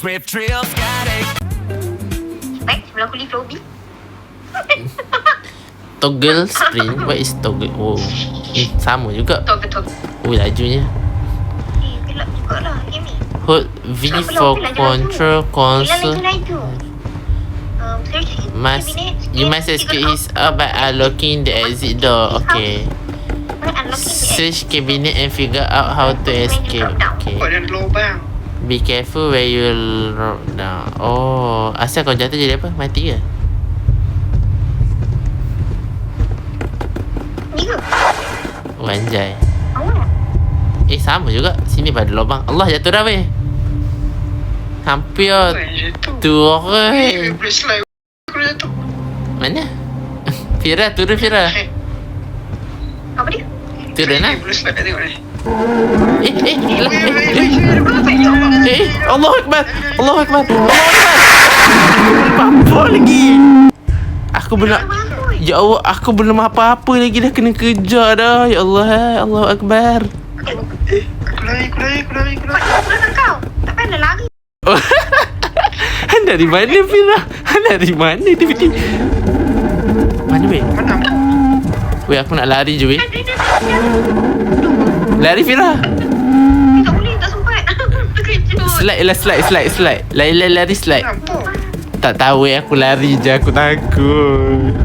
Swift Trail Static. Baik, sebelum aku leave lobby. Toggle sprint. What is toggle? Oh, sama juga. Betul. Oh, lajunya. Gelap jugalah game ni. Hold V for control console. Laju. You must escape his by unlocking the exit door. Okay. Search cabinet and figure out how to escape. Okay. Kau jangan lubang. Be careful where you drop down. Oh, asal kau jatuh jadi apa? Mati ke? Ni ke? Oh, anjay. Awak. Sama juga. Sini pada lubang. Allah, jatuh dah weh. Hampir tu orang. Boleh slide. Aku dah jatuh. Mana? Fira, turun Fira. Apa dia? Turun lah. Boleh slide tengok ni. Allah Akbar. Allah Akbar. Apa lagi? Aku belum. Ya Allah, aku belum apa-apa lagi dah kena kejar dah. Ya Allah, Allah Akbar. Aku lari. Kau. Tak payah lari. Dari mana Fira? Dari mana tiba-tiba? Mana weh? Mana? Weh, aku nak lari je weh. Lari Fira. Tak boleh, tak sempat. Terkejut. Slide. Lari slide. Nampak? Tak tahu weh, aku lari je, aku takut.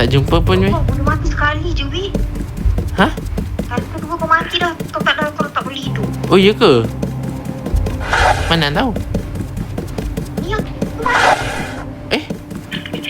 Tak jumpa pun weh. Kau boleh mati sekali je weh. Hah? Kali kedua kau mati dah. Kau tak boleh hidup. Oh iya ke? Mana tahu? Ni aku mati.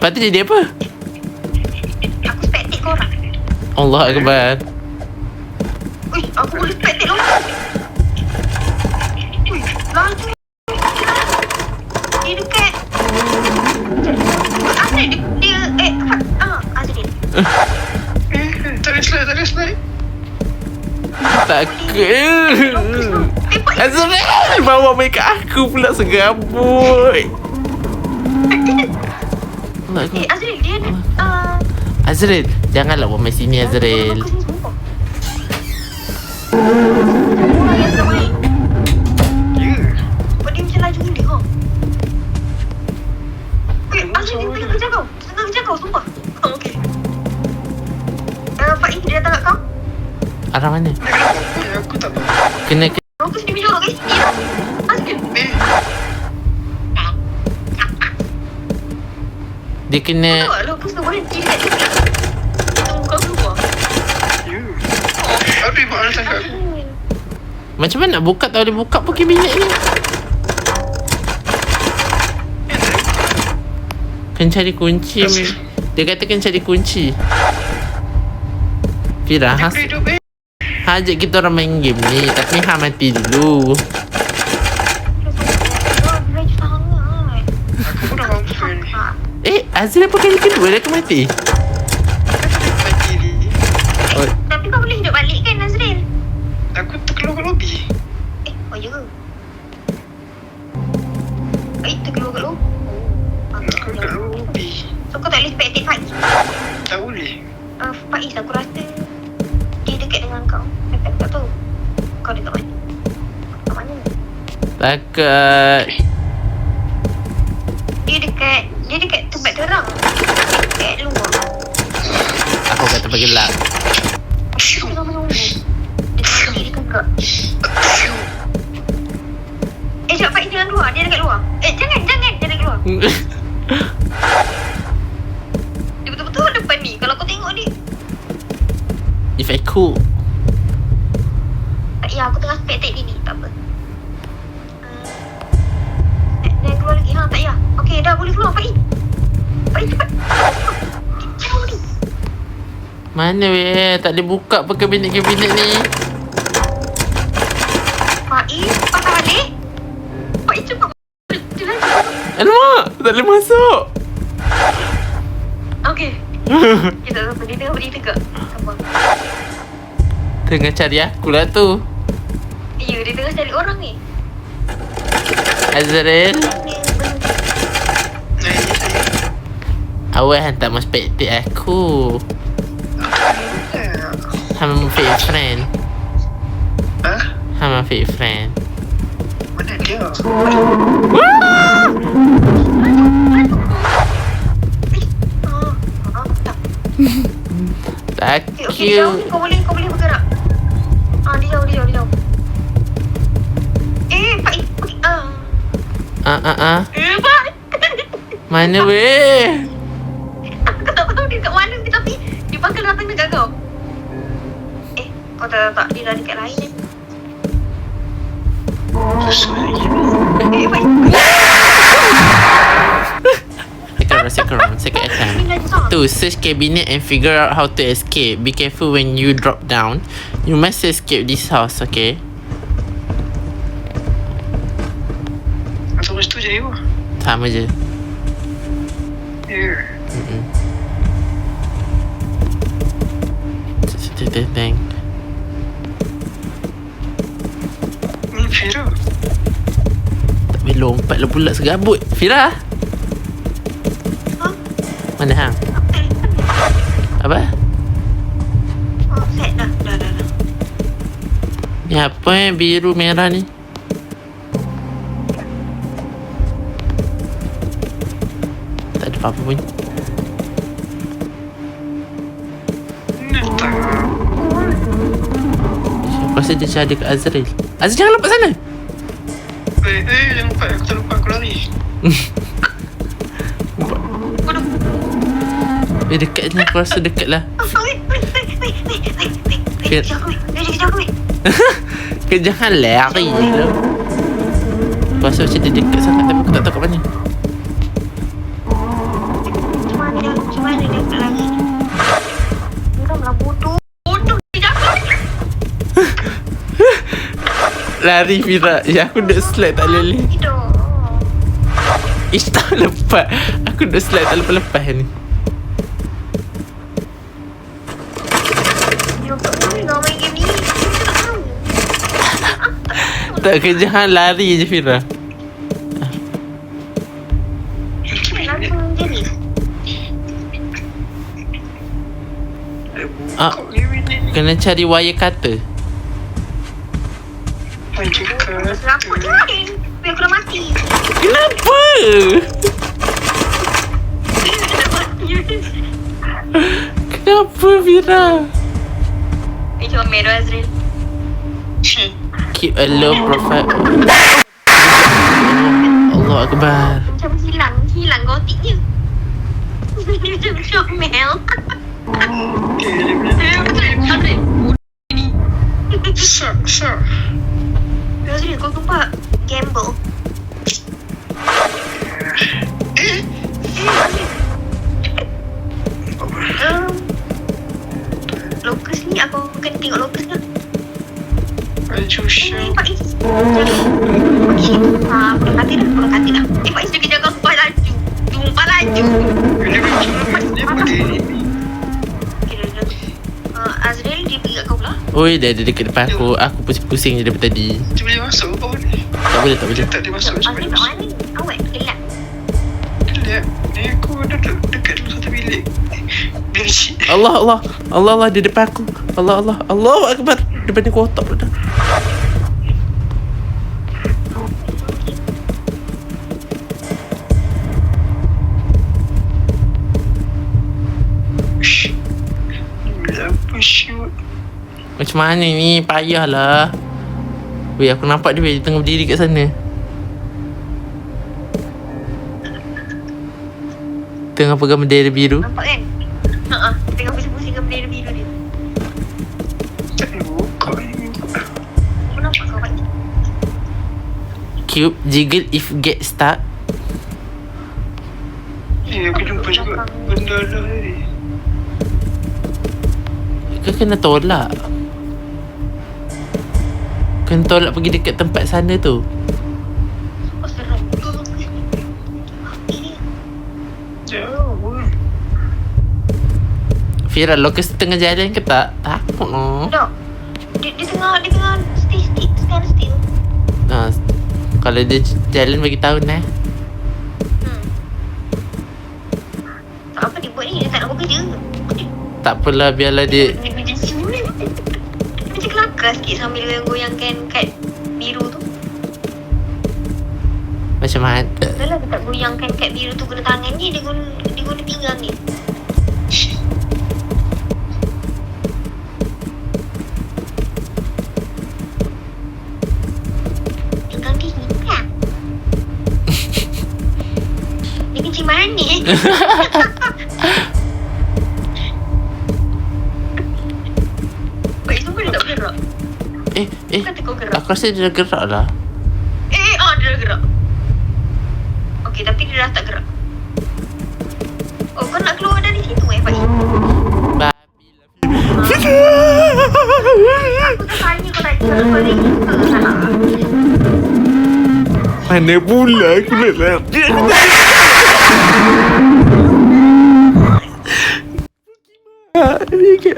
Lepas tu jadi apa? Aku spectate korang. Allah Akbar. Ui, aku boleh spectate lagi. Ui, laju. Dia dekat. Azrin, dia Azrin. Tak boleh slide. Takut. Azrael bawa make aku pula segabut. Allah Akbar. Azrin, dia Azrael, janganlah buat main sini Azrael. Orang yang tak main. Ya. Sebab dia macam laju gila kau. Azrin, dia tengah kejar kau. Tengah kejar kau, sumpah. Okey. Faiz, dia datang kat kau. Arah mana? Aku tak tahu. Kena Aku sini jorok guys. Ni lah. Azrin. dia kena. Tahu tak lo aku suruh berhenti dekat sini. Tunggu kau keluar. Ya. Habis buat alasan kat aku. Macam mana nak buka? Tak boleh buka pun kabinet ni. Kena cari kunci. Dia kata kena cari kunci. Fira, Aku hidup ajak kita orang main game ni. Tapi mati dulu. Laju sangat. Aku pun dah bangun. Azrael apa kali kedua dah aku mati? Mati ni. Tapi kau boleh hidup balik kan Nazril? Aku terkeluar kat lobby. Oh ya ke? Terkeluar kat lu? Aku kat lobby. So kau tak boleh spectate Faiz? Tak boleh. Faiz aku rasa dia dekat dengan kau. Aku tak tahu. Kau dekat mana? Kat mana? Takut. Dia dekat tempat terang. Dekat luar. Aku kat tempat gelap. Aku tengah menunggu. Dia sendiri kegak. Jom Faiz jangan keluar. Dia dekat luar. Jangan. Dia dekat luar. Dia betul-betul depan ni. Kalau kau tengok ni. If I could. Tak ya, aku tengah spectate dia ni. Tak apa. Dia keluar lagi. Tak ya. Okey, dah boleh keluar Faiz. Faiz cepat. Jauh ni. Mana weh? Tak boleh buka apa kabinet-kabinet ni. Faiz, patah balik. Faiz cepat. Dia laju. Alamak, tak boleh masuk. Okey. Kita tak apa. Dia tengah berdiri tegak. Sabar. Tengah cari aku lah tu. Ya, dia tengah cari orang ni. Azrael, Dia berhenti. awak hantar mas spektik aku. Hama fake friend. Hah? Hama fake friend. Mana Mana dia? Thank Okey, jauh you. ni kau boleh bergerak. Dia jauh. Pak. Pak. Mana weh? Aku tak tahu dia kat mana ke, tapi dia bakal datang dekat kau. Kau tak. Dia dah dekat lain ni. Susah lagi. Pak. Second attempt. To search cabinet and figure out how to escape. Be careful when you drop down. You must escape this house, okay? Atau masa tu je you. Sama je. Ya. Teng. Ni Fira. Tak boleh lompat lah pula segabut. Fira? Mana hang? Apa? Set dah. Ni apa biru merah ni? Tak ada apa-apa pun. Ni tak. Aku rasa dia cari kat Azrael. Azrael jangan lompat sana. Jangan lupa. Aku tak lupa aku lari. Dekat ni aku rasa dekat lah. Dia kejar aku. Kau jangan lari je lah. Aku rasa macam dia dekat sangat tapi aku tak tahu kat mana. Macam mana dia nak lari ni? Dia dah lah bodoh. Dia jatuh. Lari Fira. Ya aku duduk slide tak boleh. Tidur. Ish tak lepas. Aku duduk slide tak lepas-lepas ni. Kau main game ni. Tak kau jangan lari je Fira. Kenapa macam ni? Kena cari wire cutter. Seraput je lah. Biar aku dah mati. Kenapa? Kenapa Fira? Cuba Mero Azril. Keep a low profile. Allah Akbar. Macam hilang gotiknya. Dia macam comel. Azril. Susah. Azril, kau tumpah gamble. Lokus ni aku kena tengok lokus lah. Baju syam. Pak Is. Okey. Pulang kati dah. Pak Is dia kejar kau tumpah laju. Dia apa dia ni? Azril dia pergi kat kau pula. Oi, dia ada dekat depan aku. Aku pusing-pusing je daripada tadi. Dia boleh masuk ke bawah ni? Tak boleh. Tak boleh masuk. Azril kat mana? Awet gelap. Lihat. Ni aku duduk dekat dalam satu bilik. Bilik cik. Allah dia depan aku. Allah Akbar. Depan ni kotak pula dah. Apa shoot? Macam mana ni? Payahlah. Weh, aku nampak dia tengah berdiri kat sana. Tengah pegang bendera biru. Nampak kan? Tengok pusing-pusing dengan bendera biru dia. Tak boleh buka ni. Aku nampak kau Pak Is. Cube jiggle if get stuck. Aku jumpa juga benda lah tadi. Kau kena tolak. Kena tolak pergi dekat tempat sana tu. Oh, seram. Jauh. Fira, lokus tengah jalan ke tak? Takut no. Tak. Dia tengah stand still. Kalau dia jalan bagi tahu nah. Tak apa dia buat ni, dia tak nak bekerja. Tak apalah, biarlah dia. Dia macam kelakar sikit sambil goyangkan kad biru tu. Macam mana? Dah lah dia tak goyangkan kat biru tu guna tangan ni. Dia guna pinggang ni. Pinggang dia ni kan? Dia kencing manis. Baik, semua dia tak bergerak. Kata kau gerak. Aku rasa dia dah gerak lah. Dia dah gerak. Okey, tapi dia dah tak gerak. Oh, kau nak keluar dari situ Faiz? Babi lah. Aku tak tanya kau tadi kalau kau dari situ ke salah. Mana pula aku nak lari.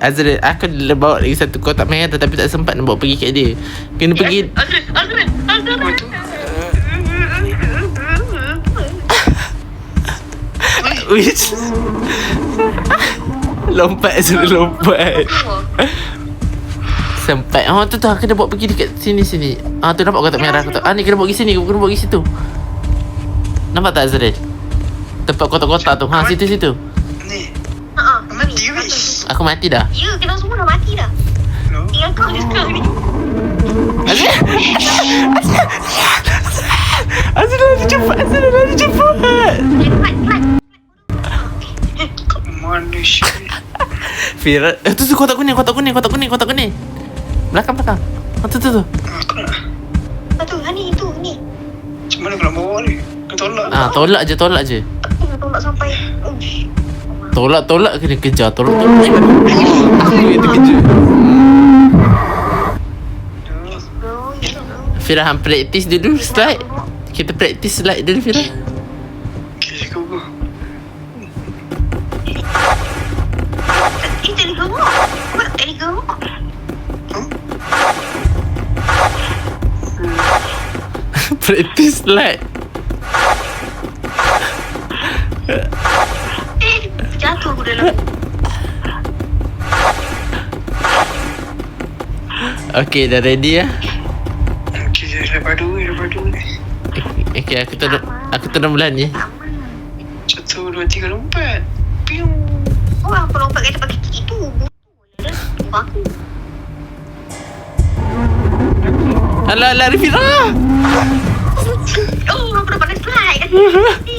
Azrael, aku dah bawa lagi satu kotak merah tapi tak sempat nak bawa pergi kat dia. Kena pergi. Azrael. Which lompat Azrael lompat. Sempat. Tu aku dah bawa pergi dekat sini. Tu nampak kotak merah aku tu. Ni kena bawa pergi sini, kena bawa pergi situ. Nampak tak Azrael? Tempat kotak-kotak tu. Situ. Ni. Mati ke, Fiz? Aku mati dah. Ya, kita semua dah mati dah. No. Tinggal kau je sekarang ni. Azrael lari cepat. Cepat. Mana sih? Fira, tu kotak kuning. Belakang. Tu. Aku nak. Tu, ni. Macam mana aku nak bawa ni? Kau tolak. Tolak je. Aku nak tolak sampai. Tolak kena kejar. Tolak. Aku kena kejar. Fira, hang practice dulu slide. Kita practice slide dulu Fira. Okay, kau go. Tadi kau buat. Practice slide. Jatuh aku dalam. Okay, dah ready lah. Okay, lepas dua ni. Okay, aku turun bulan ni. 1, 2, 3, 4. Piu. Oh, aku lompat kat tempat kaki tu. Tunggu aku. Alah, lari Fira. Oh, aku dah pandai slide kat sini.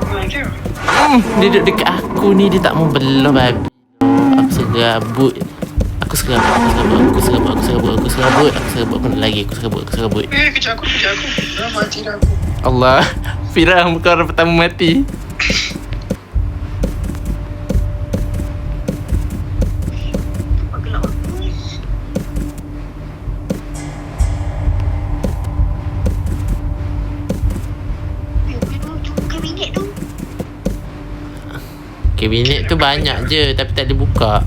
Mana dia? Dia duduk dekat aku ni. Dia tak mau belah babi. Aku serabut. Aku serabut. Aku nak lagi. Aku serabut. Kejap aku. Dah mati dah aku. Allah. Fira, bukan orang pertama mati. Aku gelap aku ni. Cuba kabinet tu. Kabinet tu banyak je tapi tak boleh buka.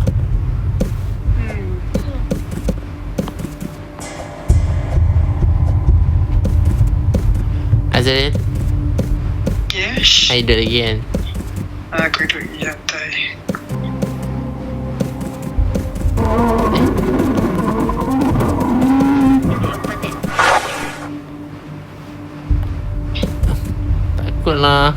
Azrael, Yes. I duduk lagi kan? Aku duduk di lantai. Takutlah.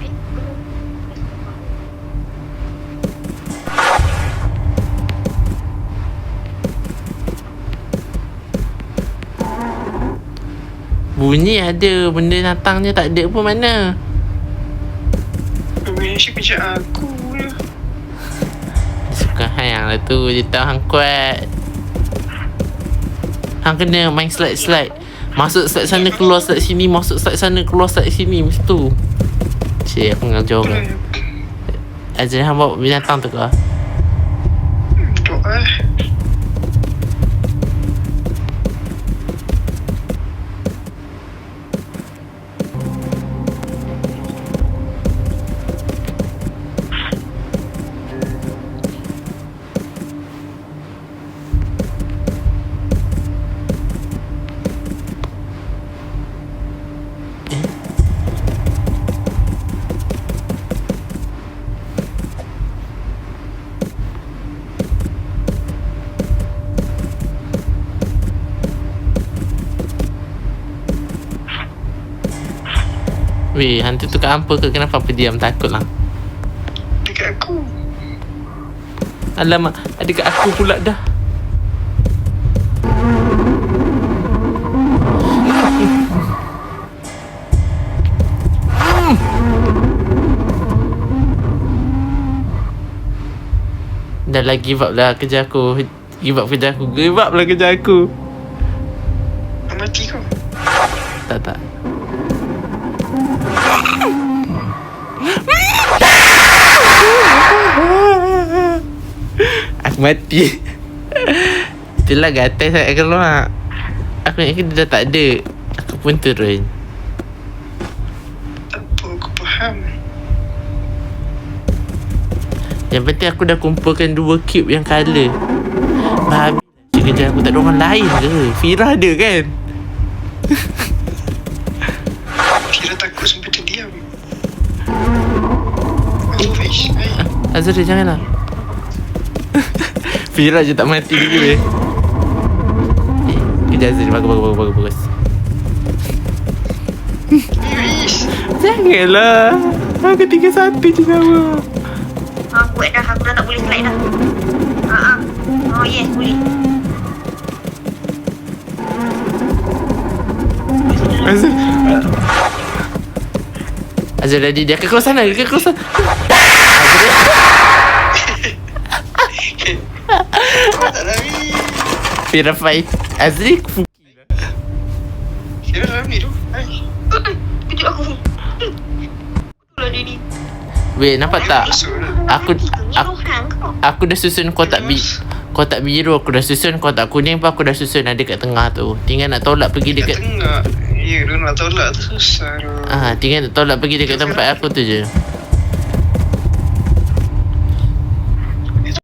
Bunyi ada, benda datang je tak ada pun mana. Malaysia kejap aku lah. Suka hang lah tu, dia tahu hang kuat. Hang kena main slide. Masuk slide sana, keluar slide sini. Masuk slide sana, keluar slide sini. Macam tu. Cik, aku ngajar orang. Azrael, hang bawa binatang tu ke? Duduk Weh, hantu tu kat hampa ke? Kenapa apa diam? Takut lah. Dekat aku. Alamak, ada kat aku pula dah. Dah lah, give up lah kerja aku. Give up kerja aku. Give up lah kerja aku. Mati kau. Tak. Aku mati. Itulah gatal saya keluar. Aku ingat dia dah tak ada. Aku pun turun. Apa aku faham. Yang penting aku dah kumpulkan 2 cube yang colour. Babi kerja aku, tak ada orang lain ke? Fira ada kan? Fira takut sampai terdiam. Fish. Azri janganlah. Fira je tak mati lagi weh. Kejap Azri, bagus. Fish. Janganlah. Aku tinggal satu je sama. Buat dah. Aku dah tak boleh slide dah. Oh yes, boleh. Azri tadi dia akan keluar sana. Azri Tak lari. Fira fight. Azri Fira dalam ni tu. Hai. Kejut aku. Betul lah dia ni. weh, nampak tak? Masuk dah. Aku dah susun kotak biru. Aku dah susun kotak kuning pun aku dah susun ada kat tengah tu. Tinggal nak tolak pergi Dekat dekat tengah. Ya, dia nak tolak tu susah tu. tinggal nak tolak pergi dekat tempat aku tu je.